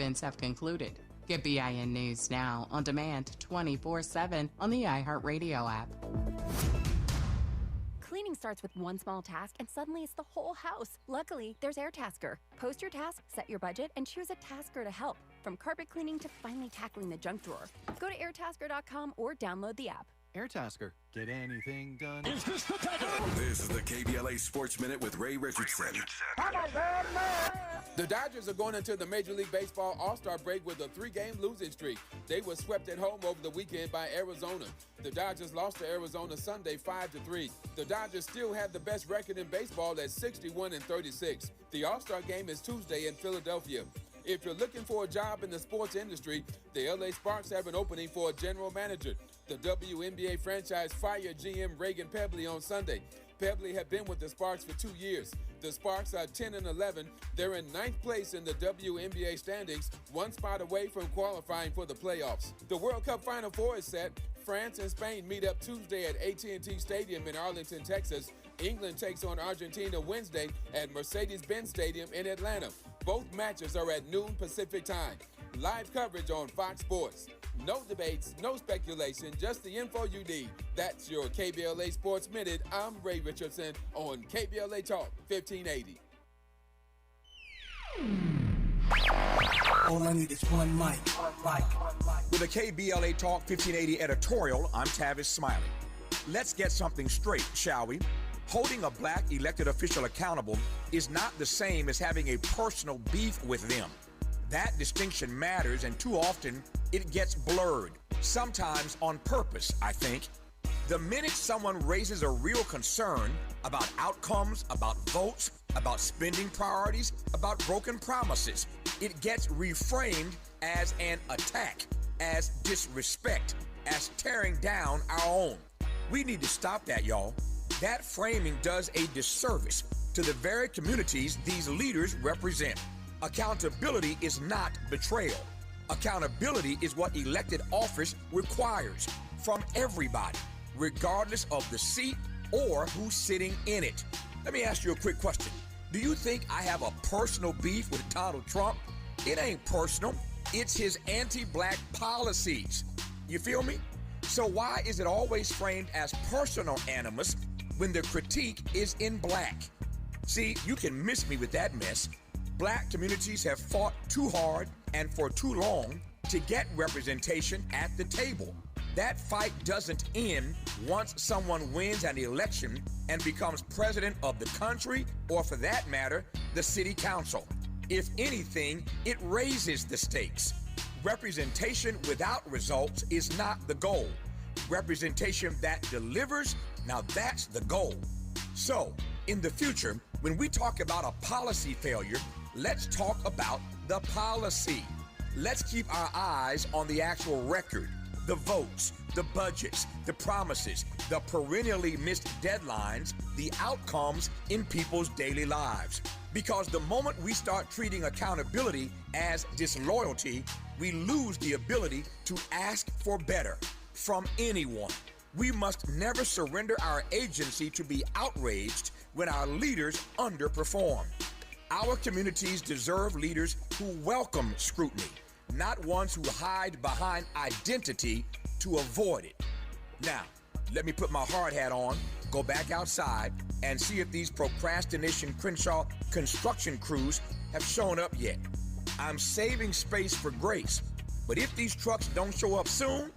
events have concluded. Get BIN News now on demand 24/7 on the iHeartRadio app. Cleaning starts with one small task, and suddenly it's the whole house. Luckily, there's AirTasker. Post your task, set your budget, and choose a tasker to help. From carpet cleaning to finally tackling the junk drawer. Go to airtasker.com or download the app. AirTasker. Get anything done. Is this the title? This is the KBLA Sports Minute with Ray Richardson. The Dodgers are going into the Major League Baseball All-Star break with a 3-game losing streak. They were swept at home over the weekend by Arizona. The Dodgers lost to Arizona Sunday 5-3. The Dodgers still have the best record in baseball at 61-36. The All-Star game is Tuesday in Philadelphia. If you're looking for a job in the sports industry, the LA Sparks have an opening for a general manager. The WNBA franchise fired GM Reagan Pebley on Sunday. Pebley had been with the Sparks for 2 years. The Sparks are 10-11. They're in 9th place in the WNBA standings, one spot away from qualifying for the playoffs. The World Cup Final Four is set. France and Spain meet up Tuesday at AT&T Stadium in Arlington, Texas. England takes on Argentina Wednesday at Mercedes-Benz Stadium in Atlanta. Both matches are at noon Pacific time. Live coverage on Fox Sports. No debates, no speculation, just the info you need. That's your KBLA Sports Minute. I'm Ray Richardson on KBLA Talk 1580. All I need is one mic. With a KBLA Talk 1580 editorial, I'm Tavis Smiley. Let's get something straight, shall we? Holding a black elected official accountable is not the same as having a personal beef with them. That distinction matters, and too often it gets blurred, sometimes on purpose, I think. The minute someone raises a real concern about outcomes, about votes, about spending priorities, about broken promises, it gets reframed as an attack, as disrespect, as tearing down our own. We need to stop that, y'all. That framing does a disservice to the very communities these leaders represent. Accountability is not betrayal. Accountability is what elected office requires from everybody, regardless of the seat or who's sitting in it. Let me ask you a quick question. Do you think I have a personal beef with Donald Trump? It ain't personal. It's his anti-black policies. You feel me? So why is it always framed as personal animus when the critique is in black? See, you can miss me with that mess. Black communities have fought too hard and for too long to get representation at the table. That fight doesn't end once someone wins an election and becomes president of the country, or for that matter, the city council. If anything, it raises the stakes. Representation without results is not the goal. Representation that delivers, now that's the goal. So, in the future, when we talk about a policy failure, let's talk about the policy. Let's keep our eyes on the actual record, the votes, the budgets, the promises, the perennially missed deadlines, the outcomes in people's daily lives. Because the moment we start treating accountability as disloyalty, we lose the ability to ask for better from anyone. We must never surrender our agency to be outraged when our leaders underperform. Our communities deserve leaders who welcome scrutiny, not ones who hide behind identity to avoid it. Now, let me put my hard hat on, go back outside, and see if these procrastination Crenshaw construction crews have shown up yet. I'm saving space for grace, but if these trucks don't show up soon,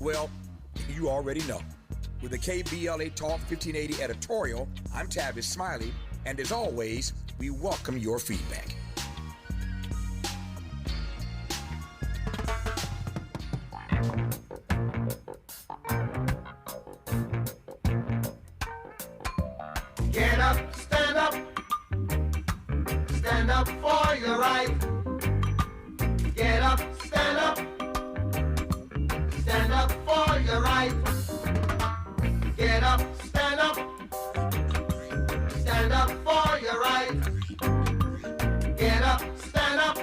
well, you already know. With the KBLA Talk 1580 editorial, I'm Tavis Smiley, and as always, we welcome your feedback. Get up, stand up. Stand up for your right. Get up, stand up. Stand up for your right. Get up, stand up. Stand up for your right. Get up, stand up.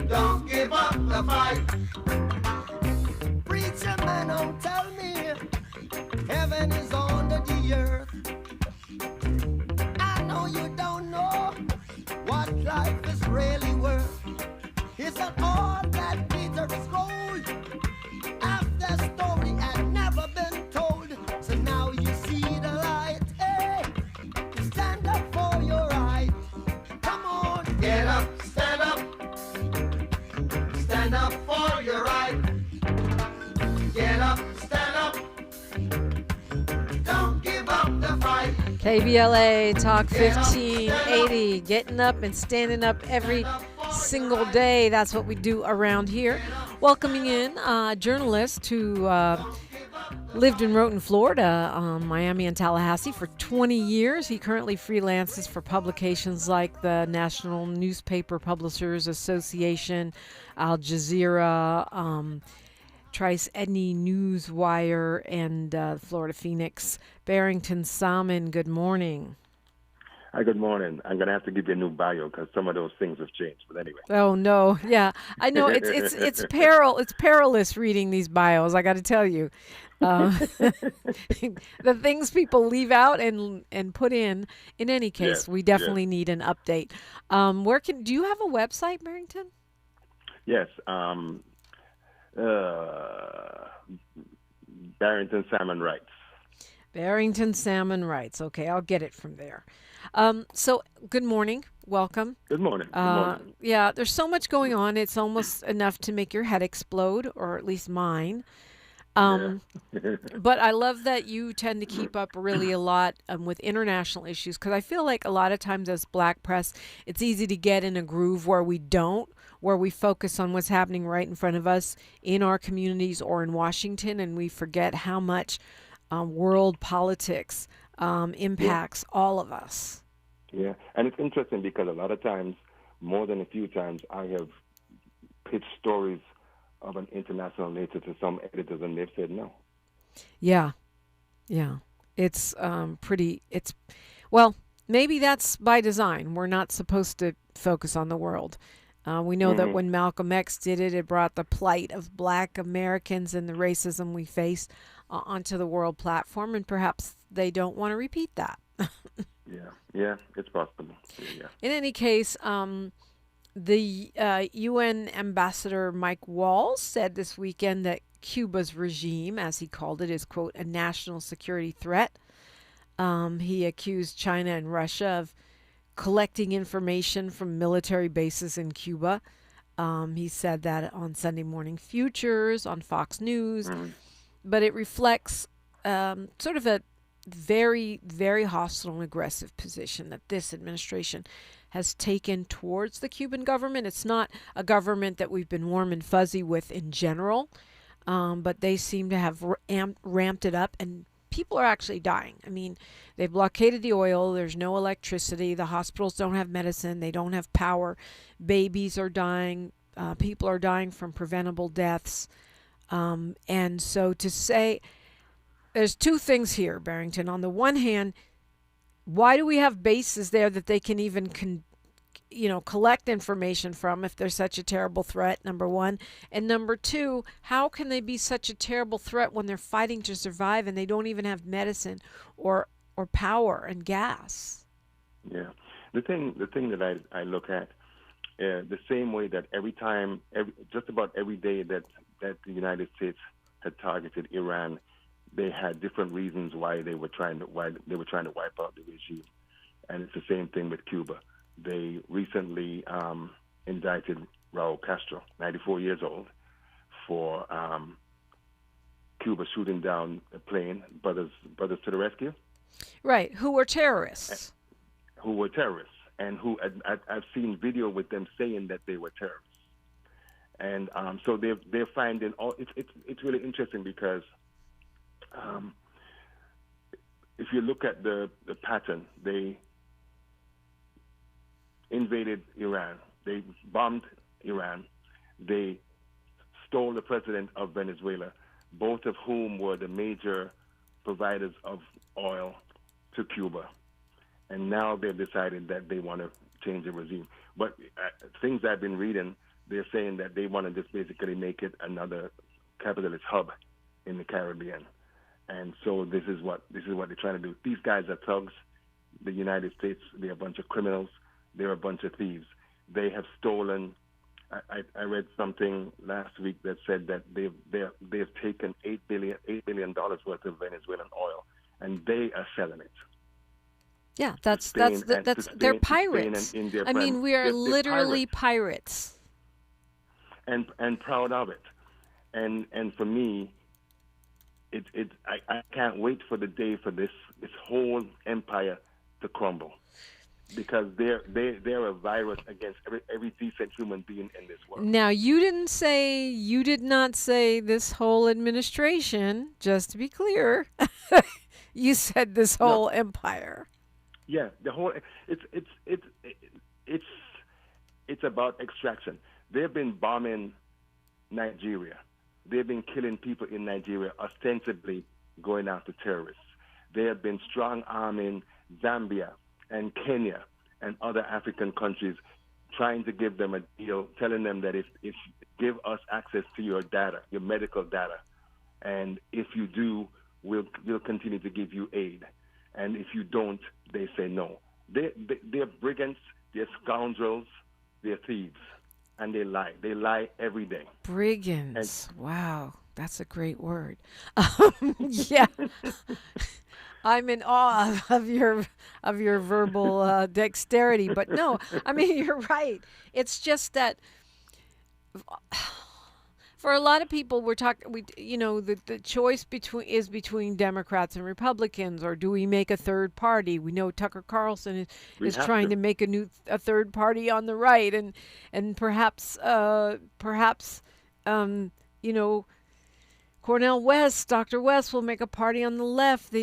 Don't give up the fight. Preacher man, don't tell me heaven is under the earth. I know you don't know what life is really worth. KBLA Talk 1580, getting up and standing up every single day. That's what we do around here. Welcoming in a journalist who lived and wrote in Florida, Miami and Tallahassee for 20 years. He currently freelances for publications like the National Newspaper Publishers Association, Al Jazeera, Trice Edney Newswire, and Florida Phoenix. Barrington Salmon, good morning. Hi, good morning. I'm going to have to give you a new bio because some of those things have changed. But anyway. Oh, no. Yeah, I know. It's perilous reading these bios, I got to tell you. The things people leave out and put in any case, yes, we definitely need an update. Do you have a website, Barrington? Yes. Barrington Salmon Rights. Barrington Salmon Rights. Okay, I'll get it from there. So, good morning. Welcome. Good morning. Good morning. Yeah, there's so much going on. It's almost enough to make your head explode, or at least mine. But I love that you tend to keep up really a lot with international issues, because I feel like a lot of times as Black press, it's easy to get in a groove where we focus on what's happening right in front of us in our communities or in Washington, and we forget how much world politics impacts all of us. Yeah, and it's interesting because a lot of times, more than a few times, I have pitched stories of an international nature to some editors, and they've said no. Yeah. It's well, maybe that's by design. We're not supposed to focus on the world. We know that when Malcolm X did it, it brought the plight of Black Americans and the racism we face onto the world platform, and perhaps they don't want to repeat that. Yeah, it's possible. Yeah. In any case, the UN Ambassador Mike Walls said this weekend that Cuba's regime, as he called it, is, quote, a national security threat. He accused China and Russia of collecting information from military bases in Cuba. He said that on Sunday Morning Futures on Fox News. But it reflects sort of a very, very hostile and aggressive position that this administration has taken towards the Cuban government. It's not a government that we've been warm and fuzzy with in general, but they seem to have ramped it up, and people are actually dying. I mean, they blockaded the oil. There's no electricity. The hospitals don't have medicine. They don't have power. Babies are dying. People are dying from preventable deaths. And so to say, there's two things here, Barrington. On the one hand, why do we have bases there that they can even collect information from if they're such a terrible threat, number one? And number two, how can they be such a terrible threat when they're fighting to survive and they don't even have medicine or power and gas? Yeah. The thing that I look at, the same way that just about every day that the United States had targeted Iran, they had different reasons why they were trying to wipe out the regime, and it's the same thing with Cuba. They recently indicted Raul Castro, 94 years old, for Cuba shooting down a plane, brothers to the rescue. Right, who were terrorists. And who I've seen video with them saying that they were terrorists. And so they're finding it's really interesting because if you look at the pattern, they invaded Iran, they bombed Iran, they stole the president of Venezuela, both of whom were the major providers of oil to Cuba. And now they've decided that they want to change the regime. But things I've been reading, they're saying that they want to just basically make it another capitalist hub in the Caribbean. And so this is what they're trying to do. These guys are thugs. The United States, they're a bunch of criminals. They're a bunch of thieves. They have stolen. I read something last week that said that they've taken $8 billion worth of Venezuelan oil, and they are selling it. Yeah, that's they're pirates. I mean, we are literally pirates. And proud of it. And for me, I can't wait for the day for this whole empire to crumble, because they're a virus against every decent human being in this world. Now, you did not say this whole administration, just to be clear. You said this whole empire. Yeah, the whole it's about extraction. They've been bombing Nigeria. They've been killing people in Nigeria, ostensibly going after terrorists. They have been strong-arming Zambia and Kenya and other African countries, trying to give them a deal, telling them that if give us access to your data, your medical data, and if you do, we'll continue to give you aid. And if you don't, they say no. They're brigands, they're scoundrels, they're thieves, and they lie. They lie every day. Brigands. Wow, that's a great word. Yeah. I'm in awe of your verbal dexterity, but no, I mean, you're right. It's just that for a lot of people, the choice between Democrats and Republicans, or do we make a third party? We know Tucker Carlson is trying to make a third party on the right, and perhaps Cornel West, Dr. West will make a party on the left.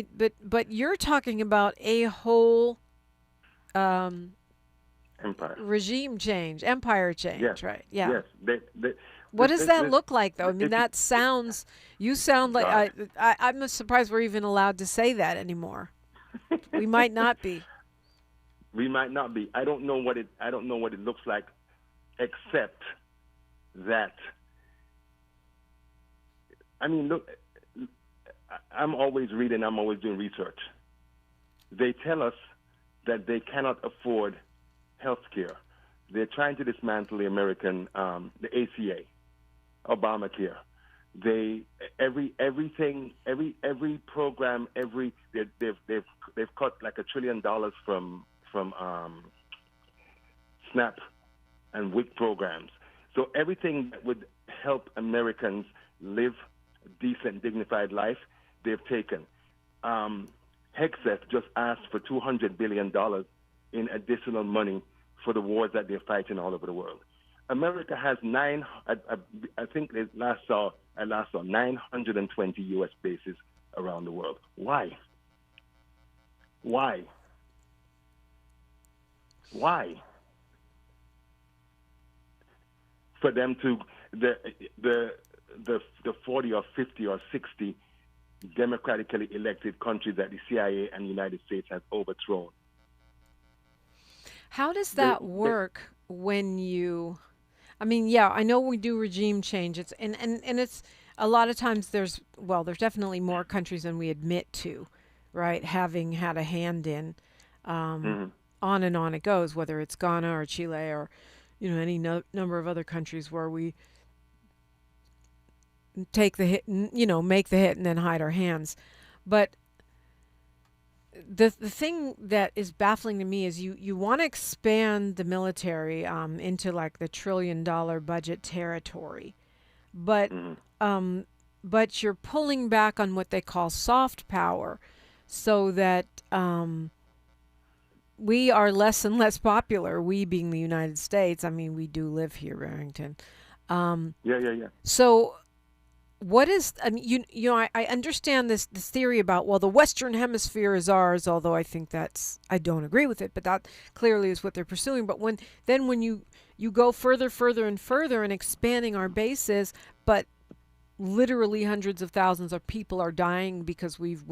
But you're talking about a whole empire regime change, empire change, yes. right? Yeah. Yes. What does that look like, though? I mean, you sound like, I'm surprised we're even allowed to say that anymore. We might not be. We might not be. I don't know what it looks like, except that. I mean, look, I'm always reading, I'm always doing research. They tell us that they cannot afford health care. They're trying to dismantle the American, the ACA, Obamacare. Every program, they've cut like $1 trillion from SNAP and WIC programs. So everything that would help Americans live a decent, dignified life, they've taken. Hexeth just asked for $200 billion in additional money for the wars that they're fighting all over the world. America has I think I last saw 920 U.S. bases around the world. Why? For them to the 40 or 50 or 60 democratically elected countries that the CIA and the United States has overthrown. How does that work when you? I mean, yeah, I know we do regime change. And it's a lot of times there's definitely more countries than we admit to, right? Having had a hand in, on and on it goes. Whether it's Ghana or Chile or, any number of other countries where we take the hit, make the hit and then hide our hands. But the thing that is baffling to me is you want to expand the military into like the $1 trillion budget territory, but you're pulling back on what they call soft power, so that we are less and less popular. We being the United States. I mean, we do live here, Barrington. Yeah. So. What is, I mean, I understand this theory about, the Western Hemisphere is ours, although I think I don't agree with it, but that clearly is what they're pursuing. But when you go further and further and expanding our bases, but literally hundreds of thousands of people are dying because we've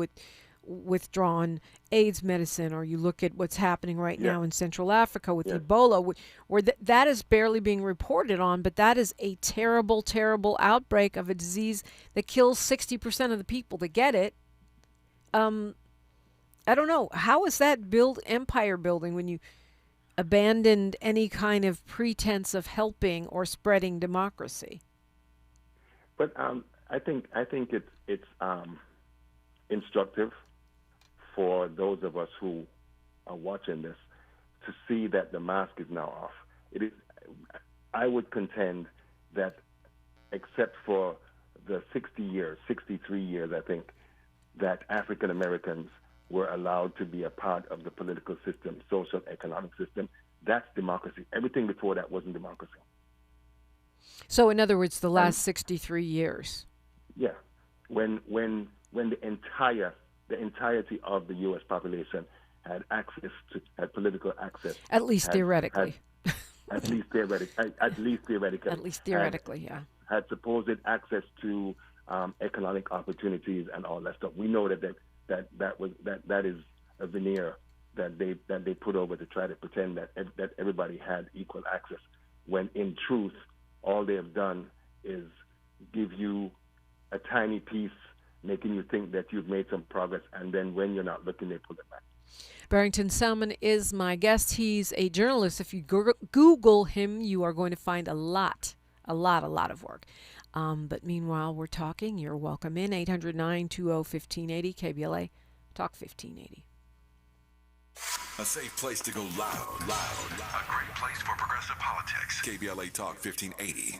withdrawn AIDS medicine, or you look at what's happening right now in Central Africa with Ebola, where that is barely being reported on, but that is a terrible, terrible outbreak of a disease that kills 60% of the people that get it. I don't know. How is that empire building when you abandoned any kind of pretense of helping or spreading democracy? But I think it's instructive for those of us who are watching this to see that the mask is now off. It is. I would contend that, except for the 63 years, I think, that African Americans were allowed to be a part of the political system, social, economic system. That's democracy. Everything before that wasn't democracy. So, in other words, the last 63 years. Yeah, when the entirety of the U.S. population had political access. At least theoretically. At least theoretically, yeah. Had supposed access to economic opportunities and all that stuff. We know that is a veneer that they put over to try to pretend that everybody had equal access, when in truth all they have done is give you a tiny piece, making you think that you've made some progress, and then when you're not looking, they pull it back. Barrington Salmon is my guest. He's a journalist. If you Google him, you are going to find a lot of work. But meanwhile, we're talking. You're welcome in. 800-920-1580, KBLA, Talk 1580. A safe place to go loud. A great place for progressive politics. KBLA Talk 1580.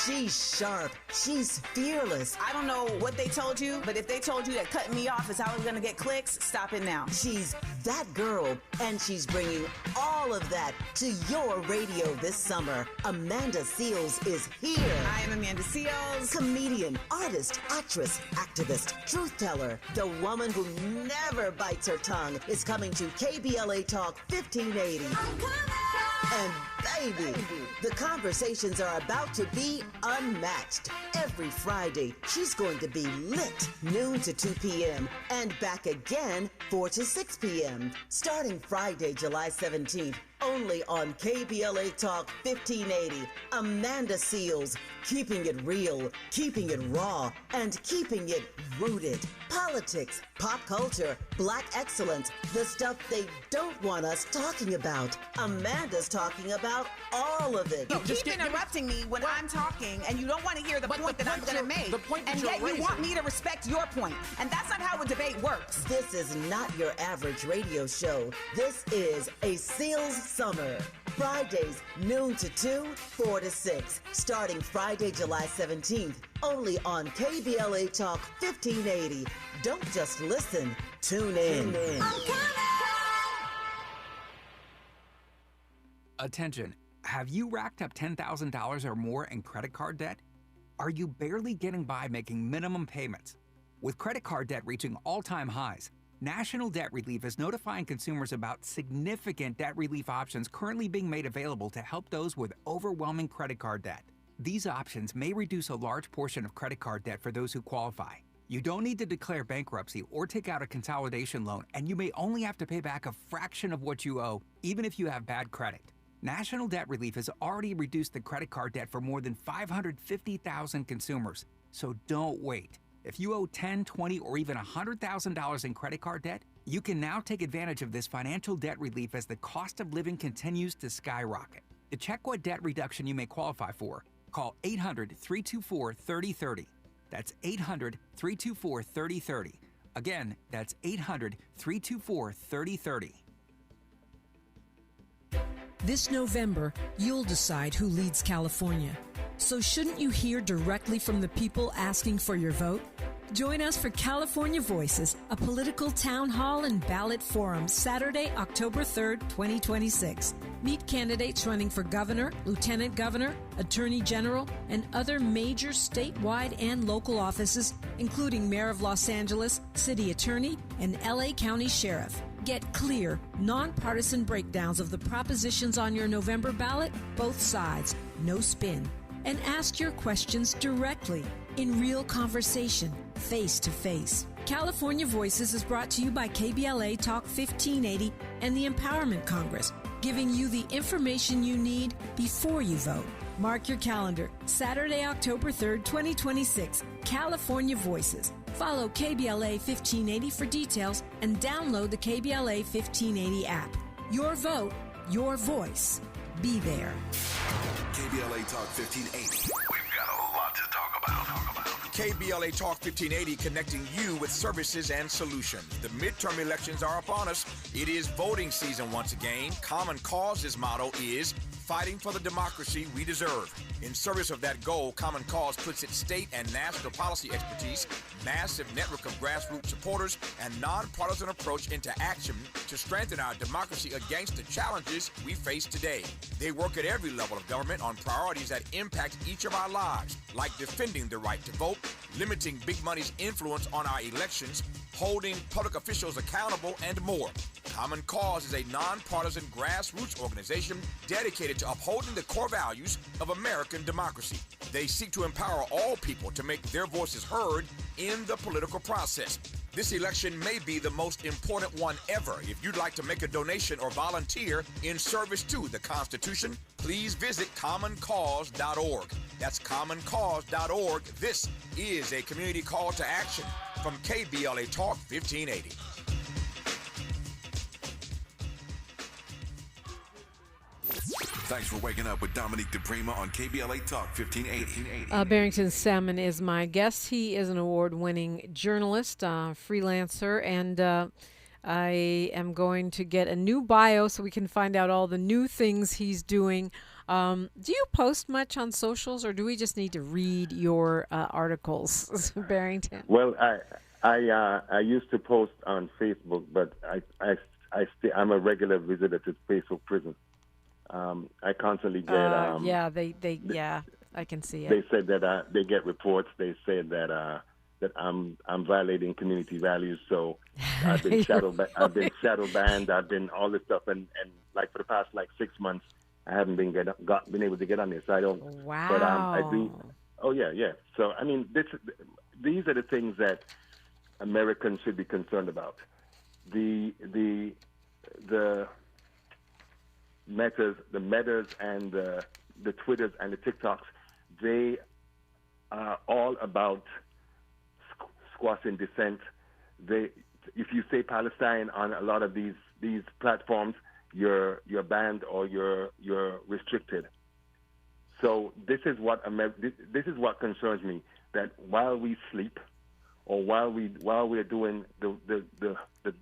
She's sharp. She's fearless. I don't know what they told you, but if they told you that cutting me off is how I was going to get clicks, stop it now. She's that girl, and she's bringing all of that to your radio this summer. Amanda Seales is here. I am Amanda Seales. Comedian, artist, actress, activist, truth teller. The woman who never bites her tongue is coming to KBLA Talk 1580. And baby, the conversations are about to be unmatched. Every Friday, she's going to be lit, noon to 2 p.m. and back again 4 to 6 p.m. Starting Friday, July 17th, only on KBLA Talk 1580. Amanda Seales, keeping it real, keeping it raw, and keeping it rooted. Politics, pop culture, black excellence, the stuff they don't want us talking about. Amanda's talking about all of it. You keep interrupting me when I'm talking, and you don't want to hear the point that I'm going to make. And yet you want me to respect your point. And that's not how a debate works. This is not your average radio show. This is a Seales Summer. Fridays, noon to 2, 4 to 6. Starting Friday, July 17th. Only on KBLA Talk 1580. Don't just listen. Tune in. Attention. Have you racked up $10,000 or more in credit card debt? Are you barely getting by making minimum payments? With credit card debt reaching all-time highs, National Debt Relief is notifying consumers about significant debt relief options currently being made available to help those with overwhelming credit card debt. These options may reduce a large portion of credit card debt for those who qualify. You don't need to declare bankruptcy or take out a consolidation loan, and you may only have to pay back a fraction of what you owe, even if you have bad credit. National Debt Relief has already reduced the credit card debt for more than 550,000 consumers, so don't wait. If you owe $10,000, $20,000, or even $100,000 in credit card debt, you can now take advantage of this financial debt relief as the cost of living continues to skyrocket. To check what debt reduction you may qualify for, call 800-324-3030. That's 800-324-3030. Again, that's 800-324-3030. This November, you'll decide who leads California. So shouldn't you hear directly from the people asking for your vote? Join us for California Voices, a political town hall and ballot forum, Saturday, October 3rd, 2026. Meet candidates running for governor, lieutenant governor, attorney general, and other major statewide and local offices, including Mayor of Los Angeles, city attorney, and LA County Sheriff. Get clear, nonpartisan breakdowns of the propositions on your November ballot, both sides, no spin. And ask your questions directly, in real conversation, face to face. California Voices is brought to you by KBLA Talk 1580 and the Empowerment Congress, giving you the information you need before you vote. Mark your calendar, Saturday, October 3rd, 2026, California Voices. Follow KBLA 1580 for details and download the KBLA 1580 app. Your vote, your voice. Be there. KBLA Talk 1580. We've got a lot to talk about. KBLA Talk 1580, connecting you with services and solutions. The midterm elections are upon us. It is voting season once again. Common Cause's motto is fighting for the democracy we deserve. In service of that goal, Common Cause puts its state and national policy expertise, massive network of grassroots supporters, and nonpartisan approach into action to strengthen our democracy against the challenges we face today. They work at every level of government on priorities that impact each of our lives, like defending the right to vote, limiting big money's influence on our elections, holding public officials accountable, and more. Common Cause is a nonpartisan grassroots organization dedicated to upholding the core values of American democracy. They seek to empower all people to make their voices heard in the political process. This election may be the most important one ever. If you'd like to make a donation or volunteer in service to the Constitution, please visit commoncause.org. That's commoncause.org. This is a community call to action from KBLA Talk 1580. Thanks for waking up with Dominique DePrima on KBLA Talk 1580. Barrington Salmon is my guest. He is an award-winning journalist, freelancer, and I am going to get a new bio so we can find out all the new things he's doing. Do you post much on socials, or do we just need to read your articles, Barrington? Well, I used to post on Facebook, but I'm a regular visitor to Facebook prison. I constantly get I can see it. They said that they get reports. They said that I'm violating community values. So I've been I've been shadow banned. I've been all this stuff, and like for the past 6 months, I haven't been able to get on this. I don't. Wow. But I do. Oh yeah. So I mean, these are the things that Americans should be concerned about. The Metas and the Twitters and the TikToks, they are all about squashing dissent. If you say Palestine on a lot of these platforms, you're banned or you're restricted. So this is what concerns me. That while we sleep, or while we're doing the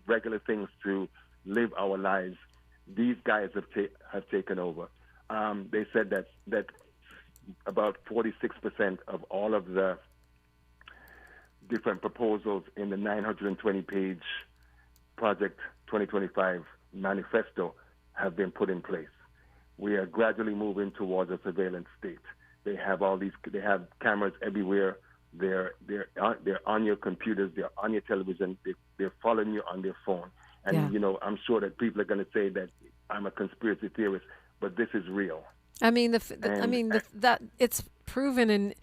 regular things to live our lives, these guys have taken over. They said that about 46% of all of the different proposals in the 920-page Project 2025 manifesto have been put in place. We are gradually moving towards a surveillance state. They have they have cameras everywhere. They're on your computers. They're on your television. They're following you on their phone. And, I'm sure that people are going to say that I'm a conspiracy theorist, but this is real. I mean, that it's proven, and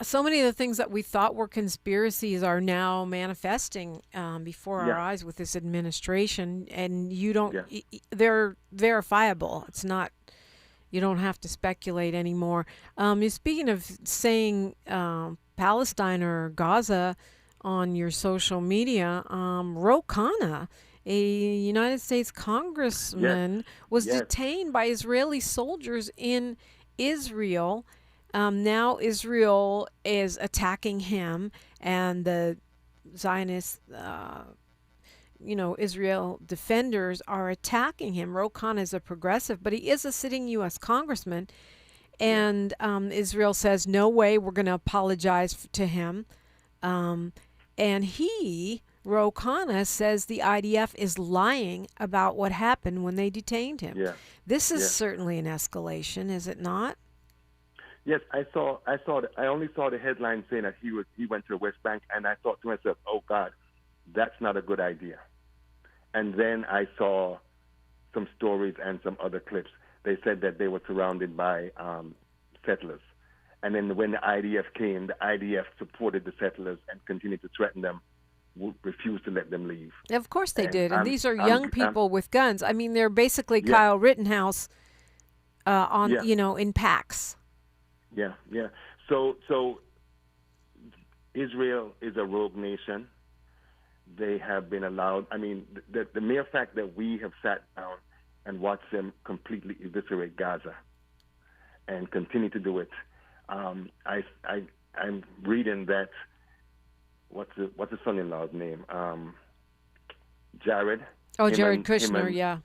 so many of the things that we thought were conspiracies are now manifesting before our eyes with this administration, and they're verifiable. It's not. You don't have to speculate anymore. Speaking of saying Palestine or Gaza on your social media, Ro Khanna, a United States congressman, was detained by Israeli soldiers in Israel. Now Israel is attacking him, and the Zionist, Israel defenders are attacking him. Ro Khanna is a progressive, but he is a sitting U.S. congressman, and Israel says, no way, we're going to apologize to him. And Ro Khanna, says the IDF is lying about what happened when they detained him. Yeah. This is certainly an escalation, is it not? Yes, I only saw the headline saying that he went to the West Bank, and I thought to myself, oh God, that's not a good idea. And then I saw some stories and some other clips. They said that they were surrounded by settlers. And then when the IDF came, the IDF supported the settlers and continued to threaten them, refused to let them leave. Of course they did. And these are young people with guns. I mean, they're basically Kyle Rittenhouse in packs. Yeah. So Israel is a rogue nation. They have been allowed. I mean, the mere fact that we have sat down and watched them completely eviscerate Gaza and continue to do it, I'm reading that. What's his son-in-law's name? Jared. Oh, Jared Kushner, yeah.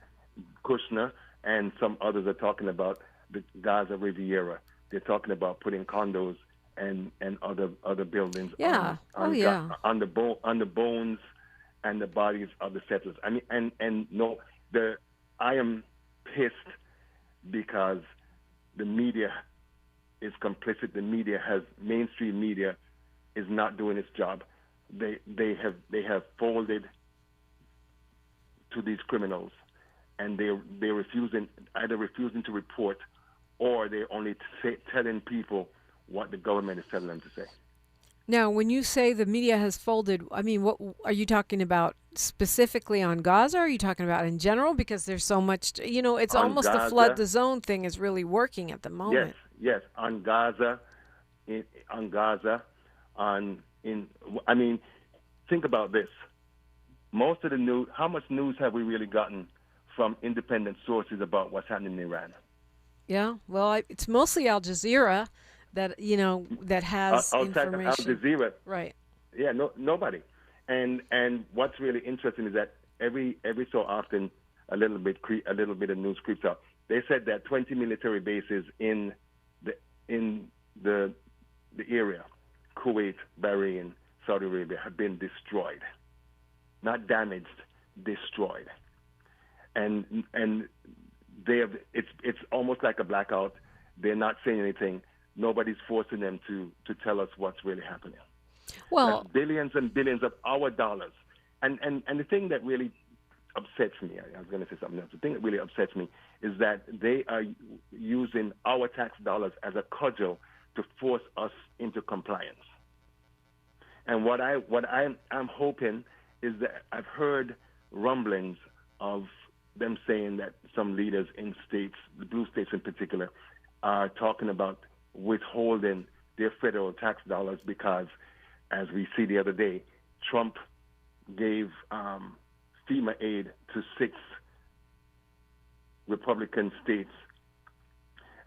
Kushner and some others are talking about the Gaza Riviera. They're talking about putting condos and other buildings on the bones and the bodies of the settlers. I mean, I am pissed because the media is complicit. The mainstream media is not doing its job. They have folded to these criminals, and they're refusing to report, or they're only telling people what the government is telling them to say. Now, when you say the media has folded, I mean, what are you talking about specifically on Gaza? Or are you talking about in general? Because there's so much, it's on almost Gaza, the flood the zone thing is really working at the moment. Yes, on Gaza, think about this. Most of the news, how much news have we really gotten from independent sources about what's happening in Iran? Yeah, well, it's mostly Al Jazeera that that has information. Al Jazeera, right? Yeah, nobody. And what's really interesting is that every so often a little bit of news creeps up. They said that 20 military bases in the area, Kuwait, Bahrain, Saudi Arabia, have been destroyed, not damaged, destroyed, and they have. It's almost like a blackout. They're not saying anything. Nobody's forcing them to tell us what's really happening. Well, that's billions and billions of our dollars, and the thing that really upsets me, I was going to say something else. The thing that really upsets me is that they are using our tax dollars as a cudgel to force us into compliance. And what I'm hoping is that I've heard rumblings of them saying that some leaders in states, the blue states in particular, are talking about withholding their federal tax dollars because, as we see the other day, Trump gave FEMA aid to 6 Republican states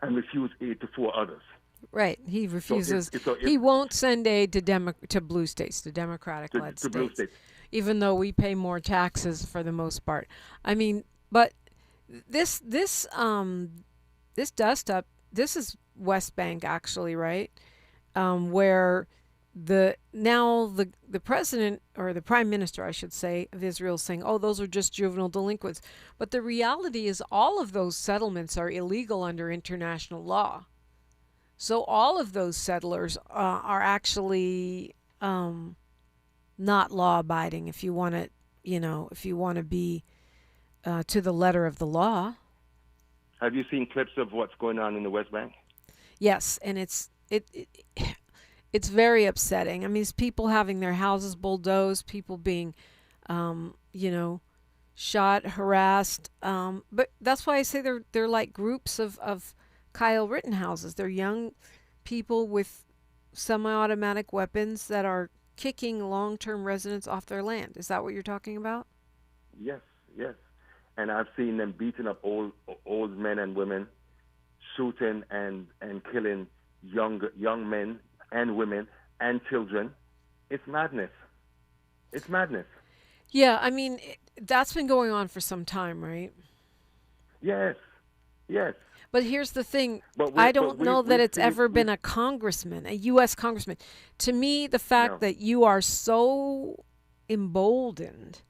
and refused aid to 4 others. Right. He refuses. He won't send aid to blue states, to Democratic-led states, blue states, even though we pay more taxes for the most part. I mean, but this dust up. This is West Bank, actually, right? Where the president, or the prime minister, I should say, of Israel is saying, oh, those are just juvenile delinquents. But the reality is all of those settlements are illegal under international law. So all of those settlers are actually not law-abiding, if you want to be to the letter of the law. Have you seen clips of what's going on in the West Bank? Yes, and it's very upsetting. I mean, it's people having their houses bulldozed, people being, shot, harassed. But that's why I say they're like groups of Kyle Rittenhouses. They're young people with semi-automatic weapons that are kicking long-term residents off their land. Is that what you're talking about? Yes. And I've seen them beating up old men and women, shooting and killing young men and women and children. It's madness. It's madness. Yeah, I mean, that's been going on for some time, right? Yes. But here's the thing. I don't know that it's ever been a congressman, a U.S. congressman. To me, the fact that you are so emboldened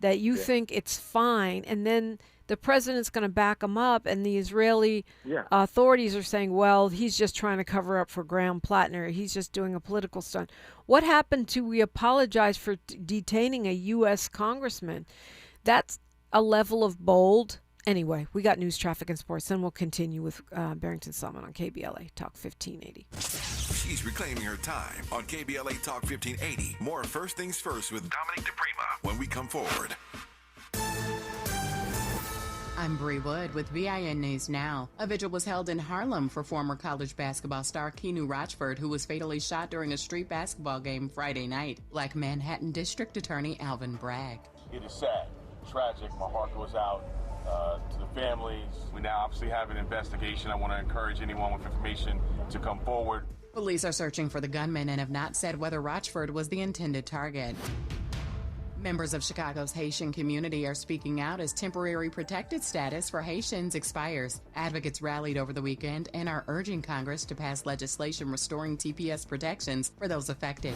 that you think it's fine, and then the president's going to back him up, and the Israeli authorities are saying, well, he's just trying to cover up for Graham Plattner. He's just doing a political stunt. What happened to we apologize for detaining a U.S. congressman? That's a level of bold. Anyway, we got news, traffic, and sports. Then we'll continue with Barrington Salmon on KBLA Talk 1580. She's reclaiming her time on KBLA Talk 1580. More First Things First with Dominique DePrima when we come forward. I'm Bree Wood with VIN News Now. A vigil was held in Harlem for former college basketball star Keanu Rochford, who was fatally shot during a street basketball game Friday night, like Manhattan District Attorney Alvin Bragg. It is sad, tragic. My heart goes out to the families. We now obviously have an investigation. I want to encourage anyone with information to come forward. Police are searching for the gunman and have not said whether Rochford was the intended target. Members of Chicago's Haitian community are speaking out as temporary protected status for Haitians expires. Advocates rallied over the weekend and are urging Congress to pass legislation restoring TPS protections for those affected.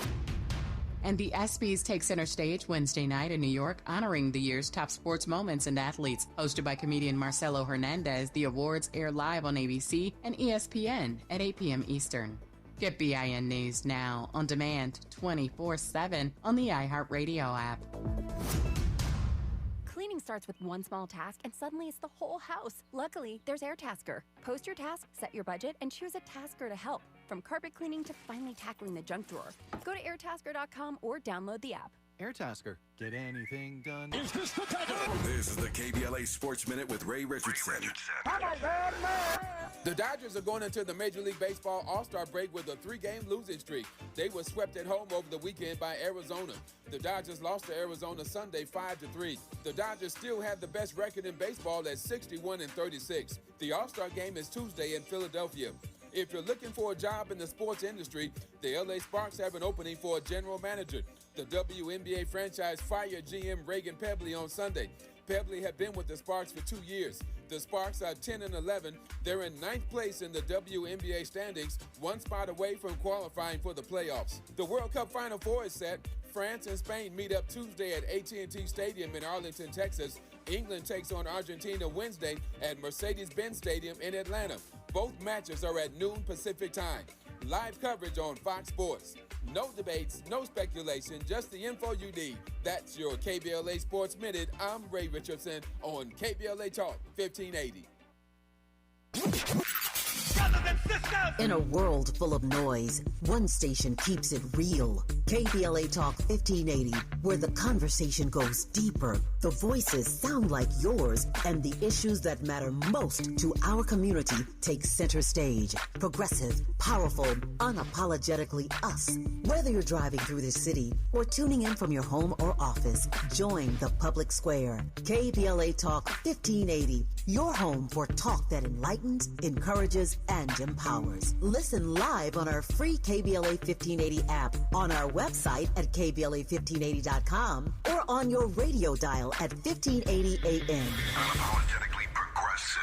And the ESPYs take center stage Wednesday night in New York, honoring the year's top sports moments and athletes. Hosted by comedian Marcelo Hernandez, the awards air live on ABC and ESPN at 8 p.m. Eastern. Get BIN News now on demand 24/7 on the iHeartRadio app. Cleaning starts with one small task, and suddenly it's the whole house. Luckily, there's Airtasker. Post your task, set your budget, and choose a tasker to help. From carpet cleaning to finally tackling the junk drawer. Go to airtasker.com or download the app. Airtasker. Get anything done? This is the KBLA Sports Minute with Ray Richardson. The Dodgers are going into the Major League Baseball All-Star break with a 3-game losing streak. They were swept at home over the weekend by Arizona. The Dodgers lost to Arizona Sunday 5-3. The Dodgers still have the best record in baseball at 61-36. The All-Star game is Tuesday in Philadelphia. If you're looking for a job in the sports industry, the LA Sparks have an opening for a general manager. The WNBA franchise fired GM Reagan Pebley on Sunday. Pebley had been with the Sparks for 2 years. The Sparks are 10-11. They're in 9th place in the WNBA standings, one spot away from qualifying for the playoffs. The World Cup Final Four is set. France and Spain meet up Tuesday at AT&T Stadium in Arlington, Texas. England takes on Argentina Wednesday at Mercedes-Benz Stadium in Atlanta. Both matches are at noon Pacific time. Live coverage on Fox Sports. No debates, no speculation, just the info you need. That's your KBLA Sports Minute. I'm Ray Richardson on KBLA Talk 1580. In a world full of noise, one station keeps it real. KBLA Talk 1580, where the conversation goes deeper, the voices sound like yours, and the issues that matter most to our community take center stage. Progressive, powerful, unapologetically us. Whether you're driving through the city or tuning in from your home or office, join the public square. KBLA Talk 1580, your home for talk that enlightens, encourages, and empowers. Listen live on our free KBLA 1580 app, on our website at KBLA1580.com, or on your radio dial at 1580 AM. Unapologetically progressive.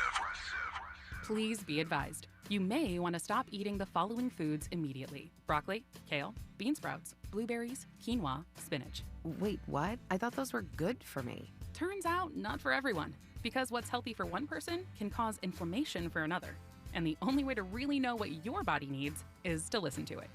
Please be advised. You may want to stop eating the following foods immediately: broccoli, kale, bean sprouts, blueberries, quinoa, spinach. Wait, what? I thought those were good for me. Turns out, not for everyone. Because what's healthy for one person can cause inflammation for another. And the only way to really know what your body needs is to listen to it.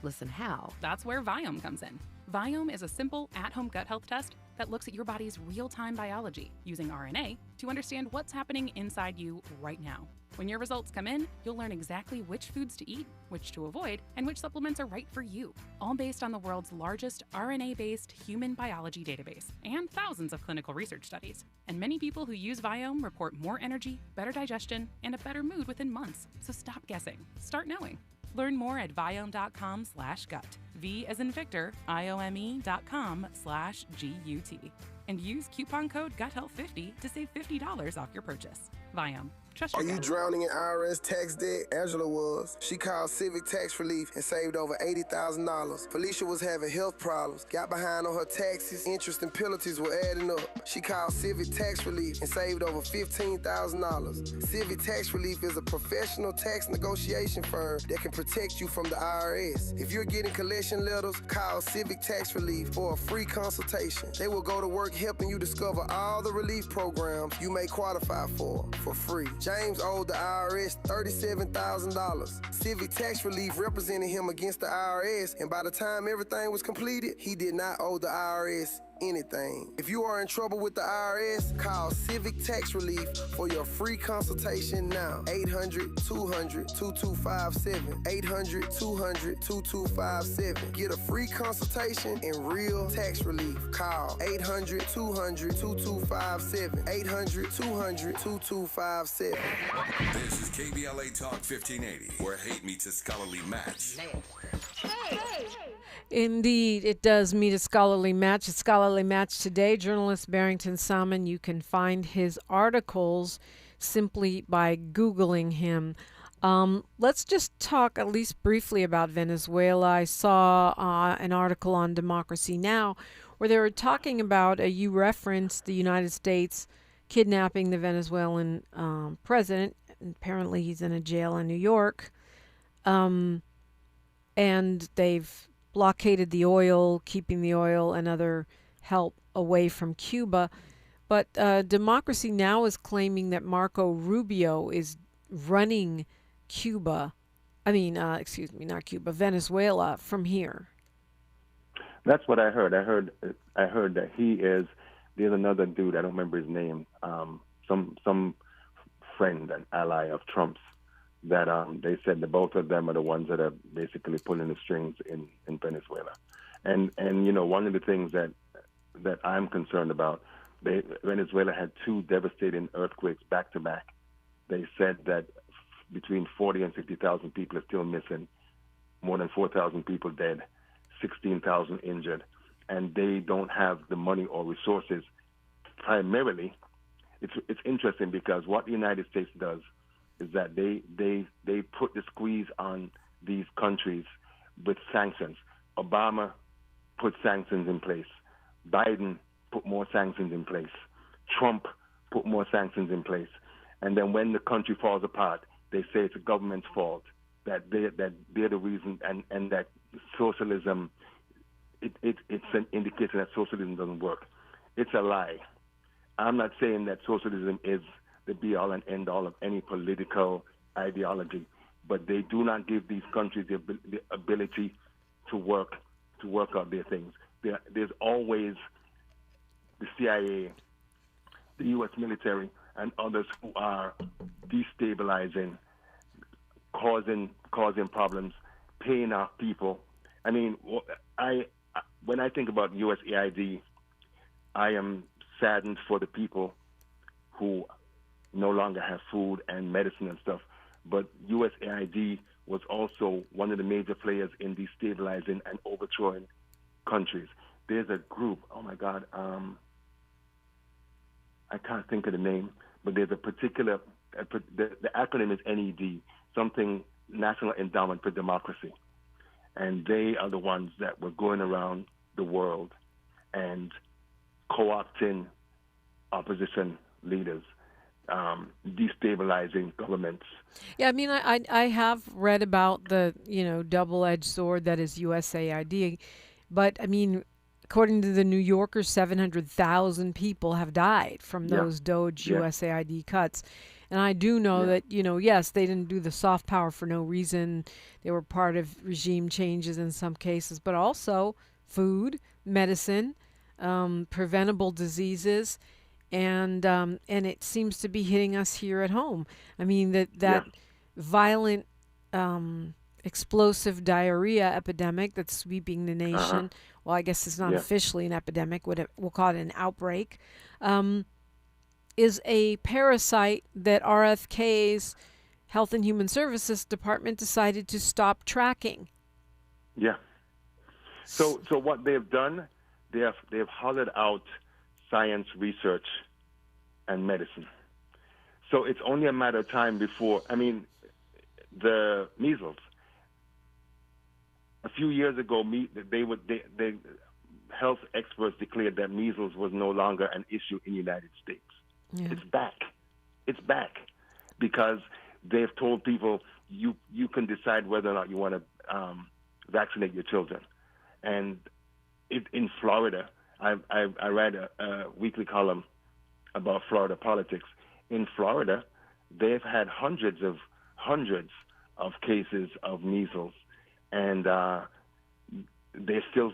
Listen how? That's where Viome comes in. Viome is a simple, at-home gut health test that looks at your body's real-time biology using RNA to understand what's happening inside you right now. When your results come in, you'll learn exactly which foods to eat, which to avoid, and which supplements are right for you, all based on the world's largest RNA-based human biology database and thousands of clinical research studies. And many people who use Viome report more energy, better digestion, and a better mood within months. So stop guessing. Start knowing. Learn more at viome.com/gut. V as in Victor, IOME.com/GUT. And use coupon code GUTHEALTH50 to save $50 off your purchase. Viome. Trust your Are you gut. drowning in IRS tax debt? Angela was. She called Civic Tax Relief and saved over $80,000. Felicia was having health problems, got behind on her taxes, interest and penalties were adding up. She called Civic Tax Relief and saved over $15,000. Civic Tax Relief is a professional tax negotiation firm that can protect you from the IRS. If you're getting collection letters, call Civic Tax Relief for a free consultation. They will go to work helping you discover all the relief programs you may qualify for free. James owed the IRS $37,000. Civic Tax Relief represented him against the IRS, and by the time everything was completed, he did not owe the IRS anything. If you are in trouble with the IRS, call Civic Tax Relief for your free consultation now. 800-200-2257. 800-200-2257. Get a free consultation and real tax relief. Call 800-200-2257. 800-200-2257. This is KBLA Talk 1580, where hate meets a scholarly match. Indeed, it does meet a scholarly match. A scholarly match today. Journalist Barrington Salmon, you can find his articles simply by Googling him. Let's just talk at least briefly about Venezuela. I saw an article on Democracy Now! Where they were talking about, you referenced the United States kidnapping the Venezuelan president. Apparently he's in a jail in New York. And they've blockaded the oil, keeping the oil and other help away from Cuba. But Democracy Now! Is claiming that Marco Rubio is running Venezuela from here. That's what I heard. I heard that there's another dude, I don't remember his name, some friend and ally of Trump's, that they said that both of them are the ones that are basically pulling the strings in Venezuela. And one of the things that I'm concerned about, Venezuela had 2 devastating earthquakes back to back. They said that between 40 and 50,000 people are still missing, more than 4,000 people dead, 16,000 injured, and they don't have the money or resources. Primarily, it's interesting because what the United States does is that they put the squeeze on these countries with sanctions. Obama put sanctions in place. Biden put more sanctions in place. Trump put more sanctions in place. And then when the country falls apart, they say it's the government's fault, that they're the reason, and that socialism, it's an indication that socialism doesn't work. It's a lie. I'm not saying that socialism is the be-all and end-all of any political ideology, but they do not give these countries the ability to work out their things. There's always the CIA, the U.S. military, and others who are destabilizing, causing problems, paying off people. I mean, when I think about USAID, I am saddened for the people who no longer have food and medicine and stuff. But USAID was also one of the major players in destabilizing and overthrowing countries. There's a group, oh my God, I can't think of the name, but there's a particular, the acronym is NED, something National Endowment for Democracy. And they are the ones that were going around the world and co-opting opposition leaders, destabilizing governments. Yeah, I mean, I have read about the, double-edged sword that is USAID, but I mean, according to the New Yorker, 700,000 people have died from those USAID cuts. And I do know that, yes, they didn't do the soft power for no reason. They were part of regime changes in some cases, but also food, medicine, preventable diseases, and it seems to be hitting us here at home. I mean, that violent, explosive diarrhea epidemic that's sweeping the nation. Well, I guess it's not officially an epidemic. We'll call it an outbreak. Is a parasite that RFK's Health and Human Services Department decided to stop tracking. Yeah. So what they've done, they've hollowed out science, research, and medicine. So it's only a matter of time before, the measles. A few years ago, the health experts declared that measles was no longer an issue in the United States. Yeah. It's back because they've told people you can decide whether or not you want to vaccinate your children. And in Florida, I read a weekly column about Florida politics. In Florida, they've had hundreds of cases of measles, and they still,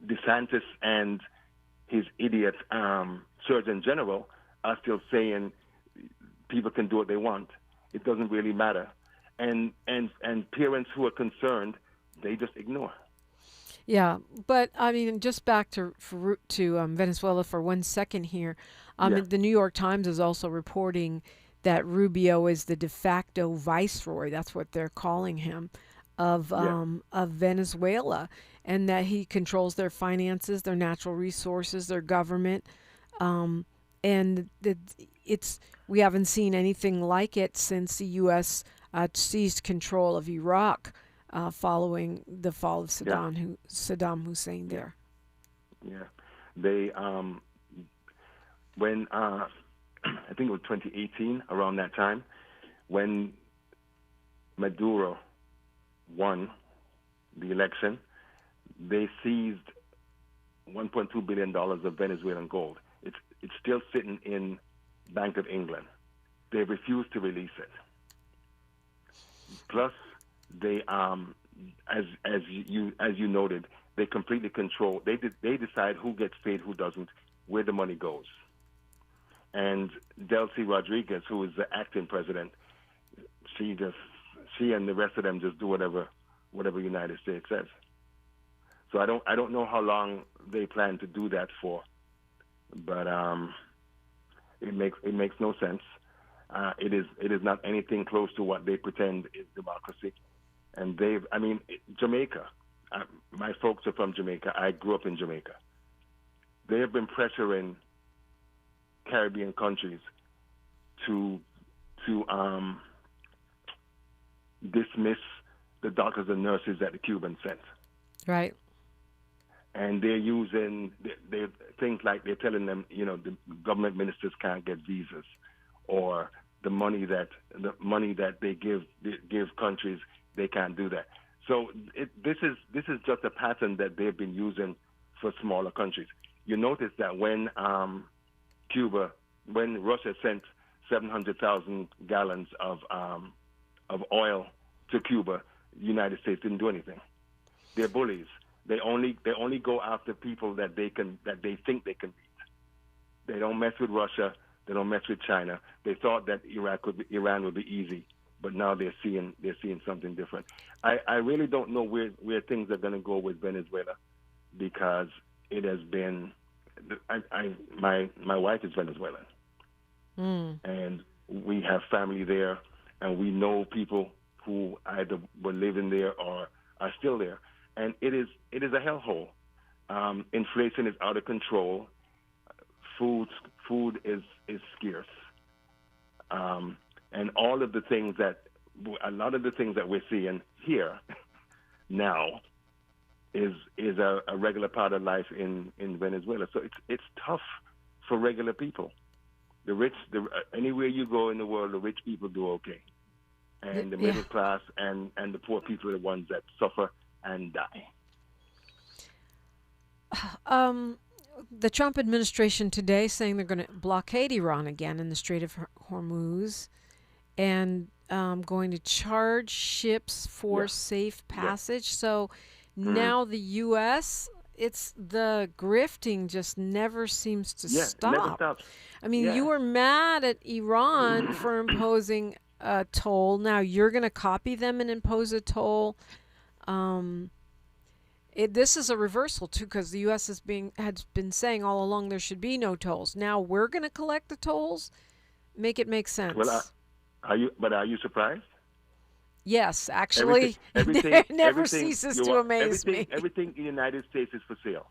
DeSantis and his idiot Surgeon General are still saying people can do what they want. It doesn't really matter. And parents who are concerned, they just ignore. Yeah, but I mean, just back to Venezuela for 1 second here. The New York Times is also reporting that Rubio is the de facto viceroy. That's what they're calling him of Venezuela, and that he controls their finances, their natural resources, their government, and we haven't seen anything like it since the U.S. seized control of Iraq following the fall of Saddam Hussein there. Yeah. They, when, I think it was 2018, around that time, when Maduro won the election, they seized $1.2 billion of Venezuelan gold. It's still sitting in Bank of England. They refused to release it. Plus, they, as you noted, they completely control. They decide who gets paid, who doesn't, where the money goes. And Delcy Rodriguez, who is the acting president, she and the rest of them just do whatever United States says. So I don't know how long they plan to do that for, but it makes no sense. It is not anything close to what they pretend is democracy. And Jamaica. My folks are from Jamaica. I grew up in Jamaica. They have been pressuring Caribbean countries to dismiss the doctors and nurses that the Cubans sent. Right. And they're using things like they're telling them, the government ministers can't get visas, or the money that they give countries, they can't do that. So this is just a pattern that they've been using for smaller countries. You notice that when Russia sent 700,000 gallons of oil to Cuba, the United States didn't do anything. They're bullies. They only go after people that they think they can beat. They don't mess with Russia. They don't mess with China. They thought that Iran would be easy, but now they're seeing something different. I really don't know where things are going to go with Venezuela, because it has been. My wife is Venezuelan, and we have family there, and we know people who either were living there or are still there, and it is a hellhole. Inflation is out of control. Food is scarce, and a lot of the things that we're seeing here now is a regular part of life in Venezuela. So it's tough for regular people. The rich, anywhere you go in the world, the rich people do okay, and the middle class and the poor people are the ones that suffer and die. The Trump administration today saying they're going to blockade Iran again in the Strait of Hormuz, and going to charge ships for safe passage. So now the U.S., it's the grifting just never seems to stop. Never stops. I mean, you were mad at Iran for imposing a toll. Now you're going to copy them and impose a toll. This is a reversal too, because the U.S. has been saying all along there should be no tolls. Now we're going to collect the tolls. Make it make sense. Well, are you surprised? Yes, actually, it never ceases to amaze me. Everything in the United States is for sale.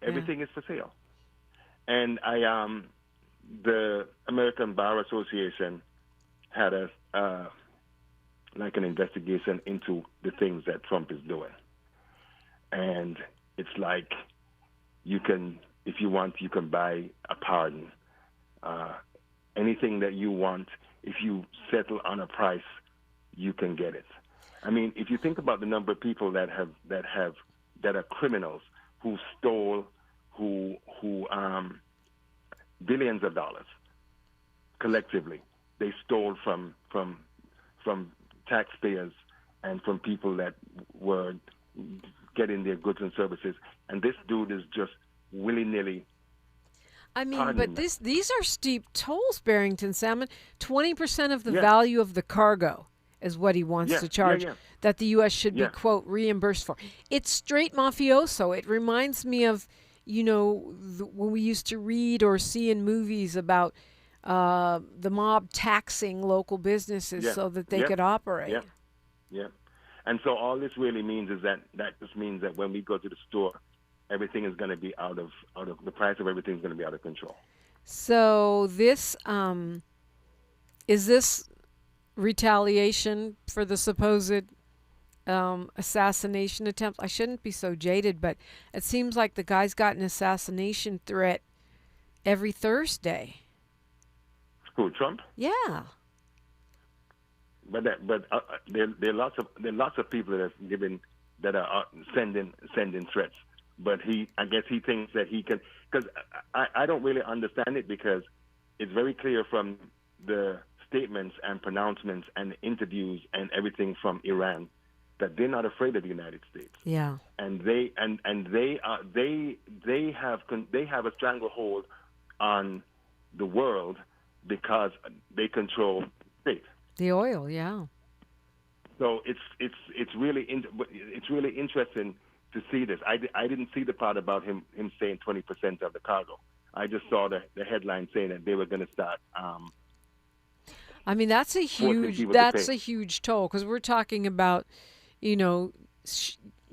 Everything is for sale. And the American Bar Association had an investigation into the things that Trump is doing. And it's like if you want, you can buy a pardon. Anything that you want, if you settle on a price, you can get it. I mean, if you think about the number of people that are criminals who stole, who billions of dollars collectively, they stole from taxpayers and from people that were getting their goods and services, and this dude is just willy-nilly. I mean, but these are steep tolls, Barrington Salmon. 20% of the value of the cargo is what he wants to charge, that the U.S. should be, quote, reimbursed for. It's straight mafioso. It reminds me of, when we used to read or see in movies about the mob taxing local businesses so that they could operate. Yeah. And so all this really means is that just means that when we go to the store, everything is going to be out of the price of everything is going to be out of control. So this is this retaliation for the supposed assassination attempt. I shouldn't be so jaded, but it seems like the guy's got an assassination threat every Thursday. Who, Trump? Yeah. But there are lots of people that are sending threats. But I guess he thinks that he can, because I don't really understand it, because it's very clear from the statements and pronouncements and interviews and everything from Iran that they're not afraid of the United States. Yeah. And they have a stranglehold on the world because they control state. The oil, yeah. So it's really interesting to see this. I didn't see the part about him saying 20% of the cargo. I just saw the headline saying that they were going to start. I mean, that's a huge toll, because we're talking about,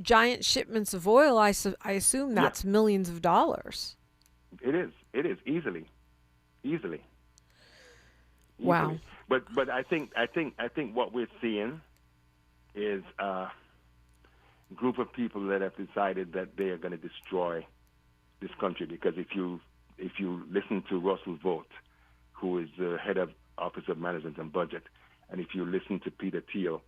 giant shipments of oil. I assume that's millions of dollars. It is easily. Wow. But I think what we're seeing is a group of people that have decided that they are going to destroy this country. Because if you listen to Russell Vought, who is the head of Office of Management and Budget, and if you listen to Peter Thiel,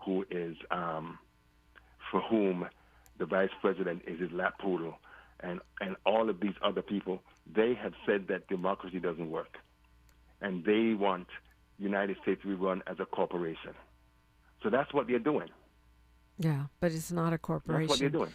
who is for whom the vice president is his lap poodle, and all of these other people, they have said that democracy doesn't work, and they want United States to be run as a corporation. So that's what they're doing. Yeah, but it's not a corporation. That's what they're doing.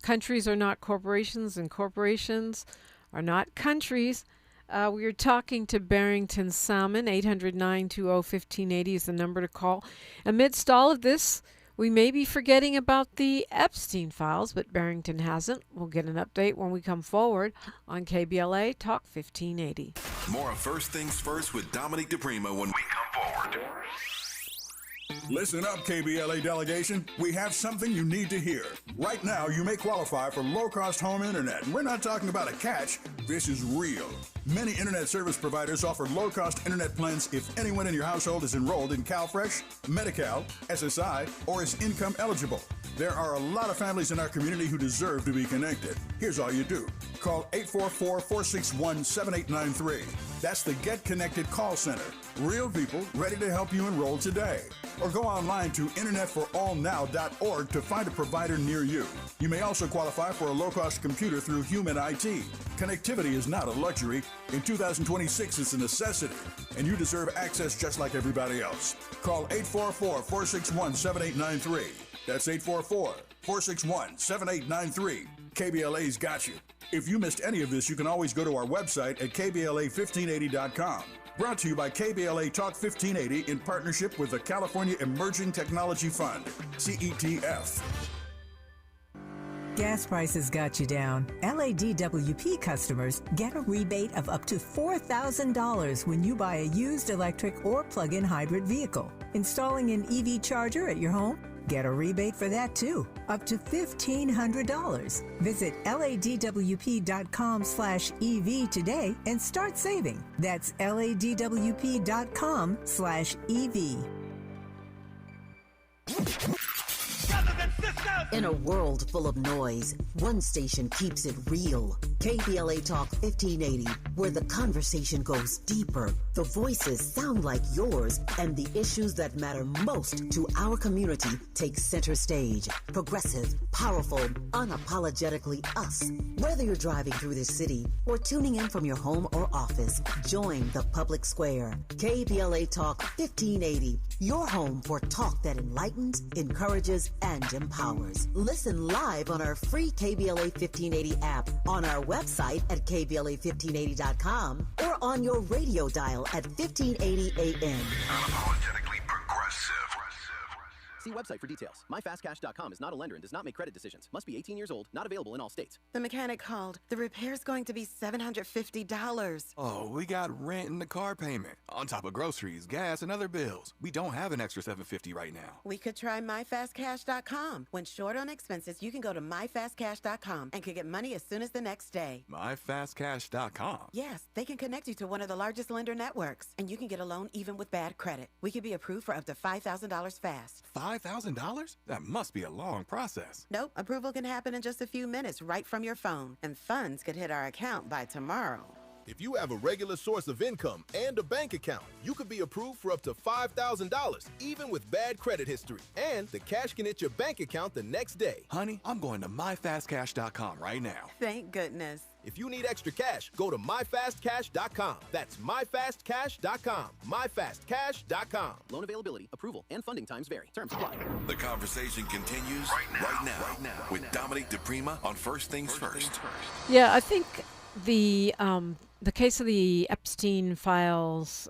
Countries are not corporations, and corporations are not countries. We are talking to Barrington Salmon. 800-920-1580 is the number to call. Amidst all of this, we may be forgetting about the Epstein Files, but Barrington hasn't. We'll get an update when we come forward on KBLA Talk 1580. More of First Things First with Dominic DePrima when we come forward. Listen up, KBLA delegation. We have something you need to hear. Right now, you may qualify for low-cost home internet. And we're not talking about a catch. This is real. Many internet service providers offer low-cost internet plans if anyone in your household is enrolled in CalFresh, Medi-Cal, SSI, or is income eligible. There are a lot of families in our community who deserve to be connected. Here's all you do. Call 844-461-7893. That's the Get Connected call center. Real people ready to help you enroll today. Or go online to internetforallnow.org to find a provider near you. You may also qualify for a low-cost computer through Human IT. Connectivity is not a luxury. In 2026, it's a necessity. And you deserve access just like everybody else. Call 844-461-7893. That's 844-461-7893. KBLA's got you. If you missed any of this, you can always go to our website at KBLA1580.com. Brought to you by KBLA Talk 1580 in partnership with the California Emerging Technology Fund, CETF. Gas prices got you down. LADWP customers get a rebate of up to $4,000 when you buy a used electric or plug-in hybrid vehicle. Installing an EV charger at your home? Get a rebate for that too, up to $1,500. Visit ladwp.com/EV today and start saving. That's ladwp.com/EV. In a world full of noise, one station keeps it real. KBLA Talk 1580, where the conversation goes deeper, the voices sound like yours, and the issues that matter most to our community take center stage. Progressive, powerful, unapologetically us. Whether you're driving through the city or tuning in from your home or office, join the public square. KBLA Talk 1580, your home for talk that enlightens, encourages, and empowers. Listen live on our free KBLA 1580 app, on our website at KBLA1580.com, or on your radio dial at 1580 AM. Unapologetically progressive. See website for details. MyFastCash.com is not a lender and does not make credit decisions. Must be 18 years old. Not available in all states. The mechanic called. The repair's going to be $750. Oh, we got rent and the car payment. On top of groceries, gas, and other bills. We don't have an extra $750 right now. We could try MyFastCash.com. When short on expenses, you can go to MyFastCash.com and can get money as soon as the next day. MyFastCash.com. Yes, they can connect you to one of the largest lender networks, and you can get a loan even with bad credit. We could be approved for up to $5,000 fast. $5,000? That must be a long process. Nope, approval can happen in just a few minutes right from your phone, and funds could hit our account by tomorrow. If you have a regular source of income and a bank account, you could be approved for up to $5,000, even with bad credit history. And the cash can hit your bank account the next day. Honey, I'm going to myfastcash.com right now. Thank goodness. If you need extra cash, go to myfastcash.com. That's myfastcash.com. myfastcash.com. Loan availability, approval, and funding times vary. Terms apply. The conversation continues right now with Dominic DePrima on First Things First. Yeah, I think the case of the Epstein Files,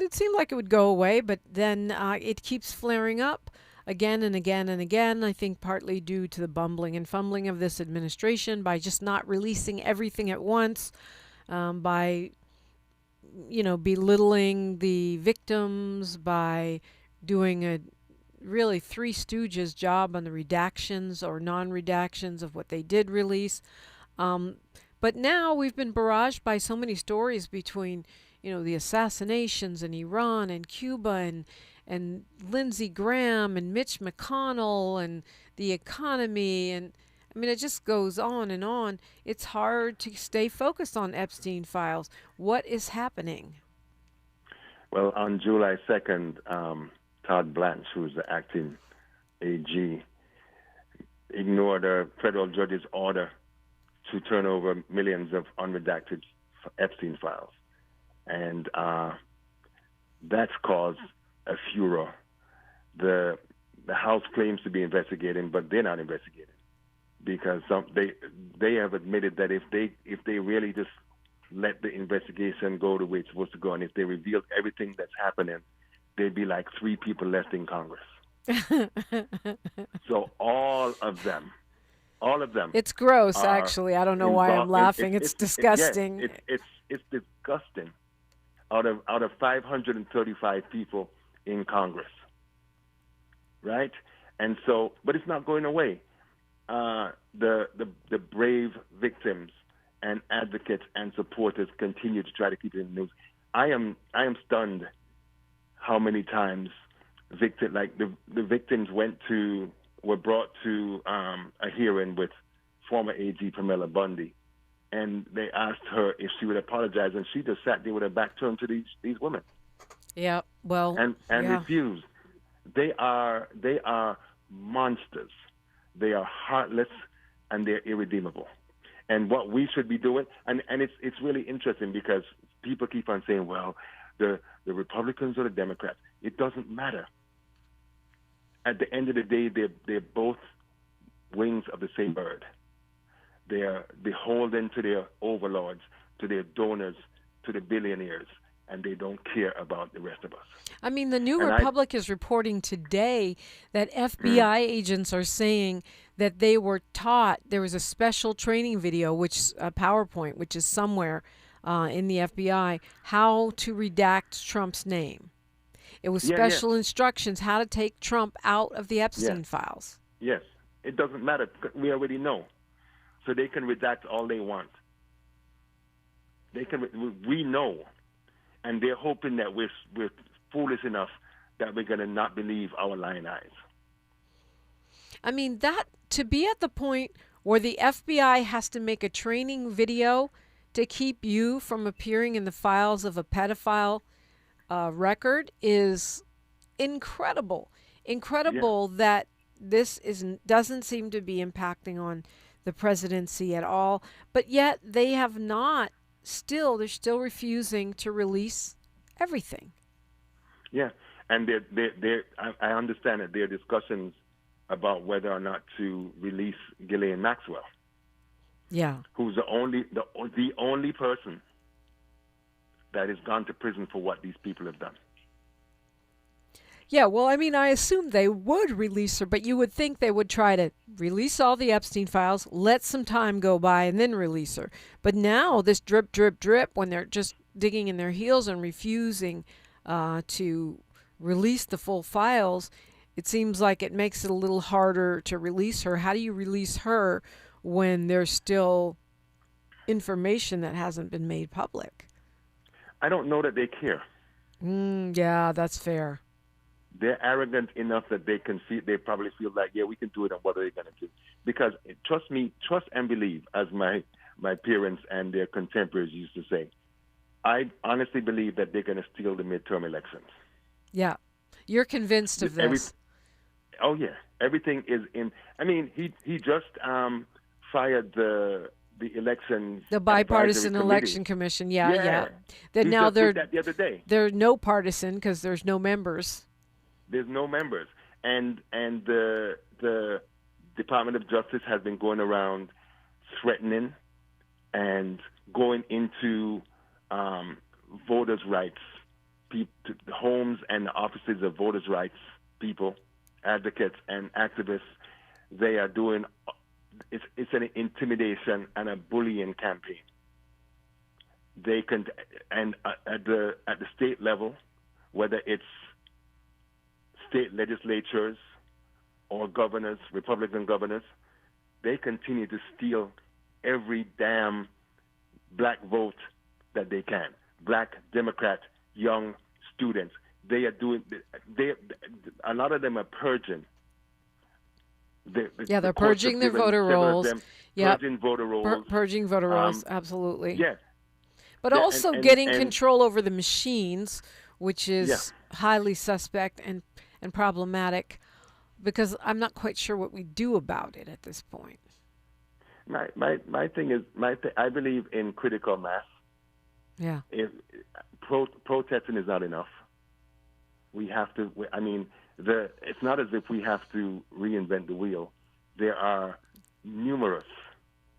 it seemed like it would go away, but then it keeps flaring up again and again and again, I think partly due to the bumbling and fumbling of this administration by just not releasing everything at once, by, belittling the victims, by doing a really Three Stooges job on the redactions or non-redactions of what they did release. But now we've been barraged by so many stories between, the assassinations in Iran and Cuba and Lindsey Graham and Mitch McConnell and the economy. And I mean, it just goes on and on. It's hard to stay focused on Epstein Files. What is happening? Well, on July 2nd, Todd Blanche, who's the acting AG, ignored a federal judge's order to turn over millions of unredacted Epstein files. And that's caused a furor. The House claims to be investigating, but they're not investigating because they have admitted that if they really just let the investigation go the way it's supposed to go, and if they revealed everything that's happening, there'd be like 3 people left in Congress. So all of them. It's gross, actually. I don't know why I'm laughing. It's disgusting. It's disgusting. Out of 535 people in Congress, right? And so, but it's not going away. The brave victims and advocates and supporters continue to try to keep it in the news. I am stunned how many times the victims were brought to a hearing with former AG Pamela Bundy, and they asked her if she would apologize, and she just sat there with her back turned to these women. Yeah, well, and refused. They are monsters. They are heartless, and they're irredeemable. And what we should be doing, and it's really interesting because people keep on saying, well, the Republicans or the Democrats. It doesn't matter. At the end of the day, they're both wings of the same bird. They're beholden to their overlords, to their donors, to the billionaires, and they don't care about the rest of us. I mean, the New Republic is reporting today that FBI agents are saying that they were taught, there was a special training video, a PowerPoint, which is somewhere in the FBI, how to redact Trump's name. It was special instructions how to take Trump out of the Epstein files. Yes. It doesn't matter. We already know. So they can redact all they want. We know. And they're hoping that we're foolish enough that we're going to not believe our lying eyes. I mean, to be at the point where the FBI has to make a training video to keep you from appearing in the files of a pedophile record is incredible. That this doesn't seem to be impacting on the presidency at all. But yet they have not. They're still refusing to release everything. Yeah, and I understand that there are discussions about whether or not to release Ghislaine Maxwell. Yeah, who's the only person that has gone to prison for what these people have done. Yeah, well, I mean, I assumed they would release her, but you would think they would try to release all the Epstein files, let some time go by, and then release her. But now, this drip, drip, drip, when they're just digging in their heels and refusing to release the full files, it seems like it makes it a little harder to release her. How do you release her when there's still information that hasn't been made public? I don't know that they care. Yeah, that's fair. They're arrogant enough that they probably feel like, yeah, we can do it, and what are they going to do? Because trust and believe, as my parents and their contemporaries used to say, I honestly believe that they're going to steal the midterm elections. Yeah. You're convinced of this. Oh, yeah. Everything is in. I mean, he just fired the election. The bipartisan election commission. Yeah. That now did that the other day. They're no partisan because there's no members. There's no members, and the Department of Justice has been going around threatening and going into voters' rights, homes and offices of voters' rights people, advocates and activists. They are doing it's an intimidation and a bullying campaign. They can, and at the state level, whether it's state legislatures or governors, Republican governors, they continue to steal every damn black vote that they can. Black, Democrat, young students. They are doing. A lot of them are purging. They're purging their voter rolls. Purging voter rolls. Purging voter rolls, absolutely. Yeah. But also getting control over the machines, which is highly suspect and problematic, because I'm not quite sure what we do about it at this point. My thing is, I believe in critical mass. Yeah. If protesting is not enough, we have to. I mean, it's not as if we have to reinvent the wheel. There are numerous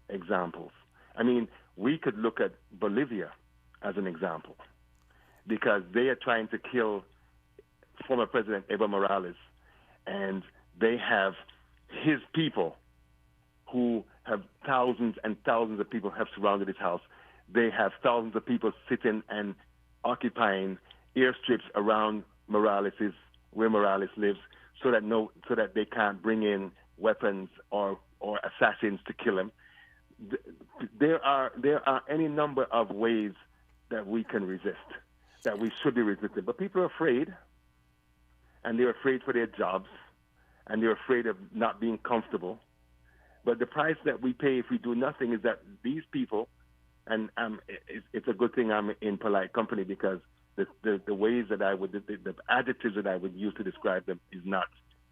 examples. I mean, we could look at Bolivia as an example, because they are trying to kill former President Evo Morales, and they have his people, who have thousands and thousands of people have surrounded his house. They have thousands of people sitting and occupying airstrips around where Morales lives, so that they can't bring in weapons or assassins to kill him. There are any number of ways that we can resist, that we should be resisting. But people are afraid, and they're afraid for their jobs, and they're afraid of not being comfortable. But the price that we pay if we do nothing is that these people, and it's a good thing I'm in polite company, because the ways that the adjectives that I would use to describe them is not,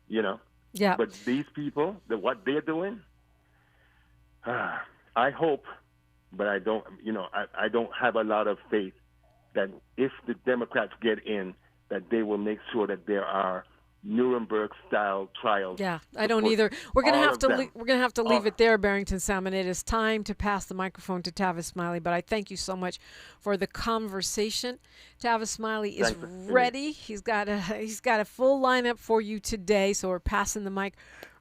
Yeah. But these people, what they're doing, I hope, but I don't, I don't have a lot of faith that if the Democrats get in, that they will make sure that there are Nuremberg-style trials. Yeah, I don't either. We're gonna have to leave it there, Barrington Salmon. It is time to pass the microphone to Tavis Smiley, but I thank you so much for the conversation. Tavis Smiley is ready. He's got a full lineup for you today, so we're passing the mic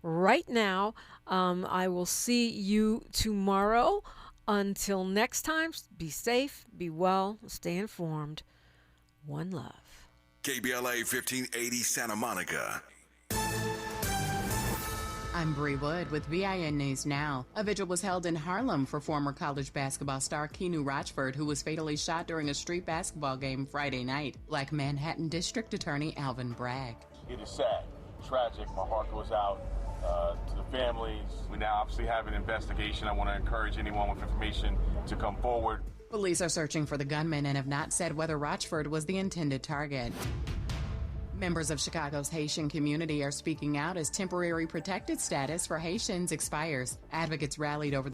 right now. I will see you tomorrow. Until next time, be safe, be well, stay informed. One love. KBLA 1580 Santa Monica. I'm Bree Wood with VIN News Now. A vigil was held in Harlem for former college basketball star Keanu Rochford, who was fatally shot during a street basketball game Friday night, like Manhattan District Attorney Alvin Bragg. It is sad, tragic. My heart goes out to the families. We now obviously have an investigation. I want to encourage anyone with information to come forward. Police are searching for the gunman and have not said whether Rochford was the intended target. Members of Chicago's Haitian community are speaking out as temporary protected status for Haitians expires. Advocates rallied over